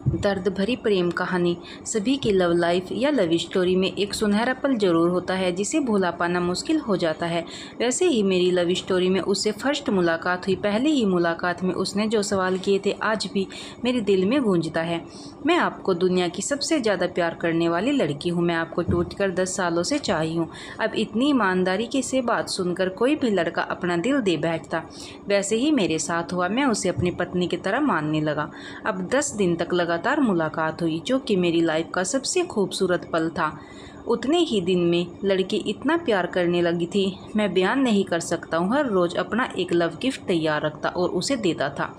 दर्द भरी प्रेम कहानी। सभी की लव लाइफ या लव स्टोरी में एक सुनहरा पल जरूर होता है जिसे भुला पाना मुश्किल हो जाता है। वैसे ही मेरी लव स्टोरी में उससे फर्स्ट मुलाकात हुई। पहली ही मुलाकात में उसने जो सवाल किए थे आज भी मेरे दिल में गूंजता है। मैं आपको दुनिया की सबसे ज़्यादा प्यार करने वाली लड़की हूँ। मैं आपको टूटकर 10 सालों से चाही हूँ। अब इतनी ईमानदारी की से बात सुनकर कोई भी लड़का अपना दिल दे बैठता। वैसे ही मेरे साथ हुआ। मैं उसे अपनी पत्नी की तरह मानने लगा। अब 10 दिन तक लगातार मुलाकात हुई जो कि मेरी लाइफ का सबसे खूबसूरत पल था। उतने ही दिन में लड़की इतना प्यार करने लगी थी, मैं बयान नहीं कर सकता हूँ। हर रोज़ अपना एक लव गिफ्ट तैयार रखता और उसे देता था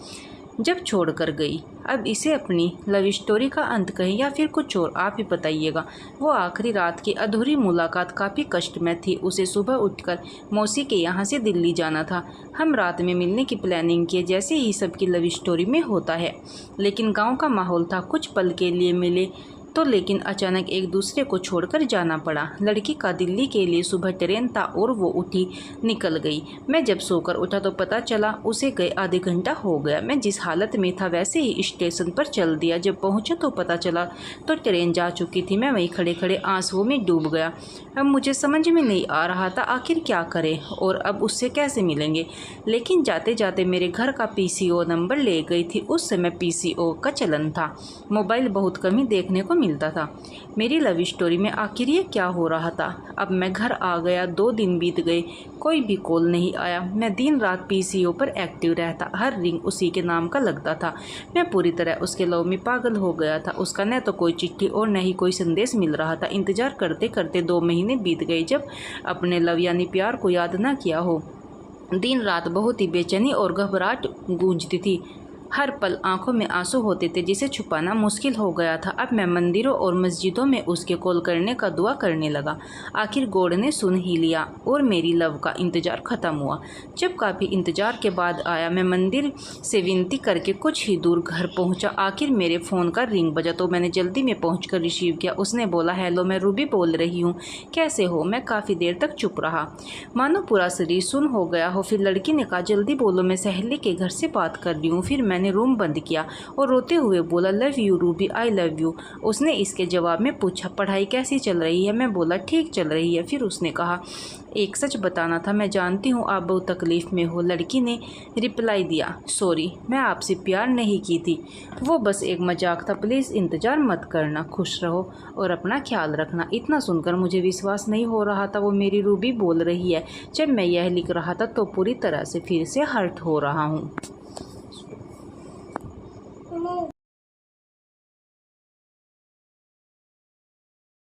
जब छोड़ कर गई। अब इसे अपनी लव स्टोरी का अंत कहें या फिर कुछ और, आप ही बताइएगा। वो आखिरी रात की अधूरी मुलाकात काफ़ी कष्टमय थी। उसे सुबह उठकर मौसी के यहाँ से दिल्ली जाना था। हम रात में मिलने की प्लानिंग किए जैसे ही सबकी लव स्टोरी में होता है, लेकिन गांव का माहौल था। कुछ पल के लिए मिले तो लेकिन अचानक एक दूसरे को छोड़कर जाना पड़ा। लड़की का दिल्ली के लिए सुबह ट्रेन था और वो उठी निकल गई। मैं जब सोकर उठा तो पता चला उसे गए आधे घंटा हो गया। मैं जिस हालत में था वैसे ही स्टेशन पर चल दिया। जब पहुंचा तो पता चला तो ट्रेन जा चुकी थी। मैं वहीं खड़े खड़े आंसुओं में डूब गया। अब मुझे समझ में नहीं आ रहा था आखिर क्या करें और अब उससे कैसे मिलेंगे। लेकिन जाते जाते मेरे घर का PCO नंबर ले गई थी। उस समय PCO का चलन था। मोबाइल बहुत कम ही देखने को मिलता था। मेरी लव स्टोरी में आखिर ये क्या हो रहा था। अब मैं घर आ गया। 2 दिन बीत गए, कोई भी कॉल नहीं आया। मैं दिन रात PCO पर एक्टिव रहता। हर रिंग उसी के नाम का लगता था। मैं पूरी तरह उसके लव में पागल हो गया था। उसका न तो कोई चिट्ठी और न ही कोई संदेश मिल रहा था। इंतजार करते करते 2 महीने बीत गए। जब अपने लव यानी प्यार को याद ना किया हो, दिन रात बहुत ही बेचैनी और घबराहट गूंजती थी। हर पल आंखों में आंसू होते थे जिसे छुपाना मुश्किल हो गया था। अब मैं मंदिरों और मस्जिदों में उसके कॉल करने का दुआ करने लगा। आखिर गॉड ने सुन ही लिया और मेरी लव का इंतज़ार ख़त्म हुआ। जब काफ़ी इंतज़ार के बाद आया, मैं मंदिर से विनती करके कुछ ही दूर घर पहुंचा। आखिर मेरे फ़ोन का रिंग बजा तो मैंने जल्दी में पहुंचकर रिसीव किया। उसने बोला, हेलो, मैं रूबी बोल रही हूँ, कैसे हो। मैं काफ़ी देर तक चुप रहा, मानो पूरा शरीर सुन हो गया हो। फिर लड़की ने कहा, जल्दी बोलो, मैं सहेली के घर से बात कर रही हूँ। फिर मैंने रूम बंद किया और रोते हुए बोला, love you Ruby, I love you. उसने इसके जवाब में पूछा, पढ़ाई कैसी चल रही है। मैं बोला, ठीक चल रही है। फिर उसने कहा, एक सच बताना था, मैं जानती हूँ आप बहुत तकलीफ़ में हो। लड़की ने रिप्लाई दिया, सॉरी, मैं आपसे प्यार नहीं की थी, वो बस एक मजाक था। प्लीज़ इंतज़ार मत करना, खुश रहो और अपना ख्याल रखना। इतना सुनकर मुझे विश्वास नहीं हो रहा था वो मेरी रूबी बोल रही है। जब मैं यह लिख रहा था तो पूरी तरह से फिर से हर्ट हो रहा हूँ।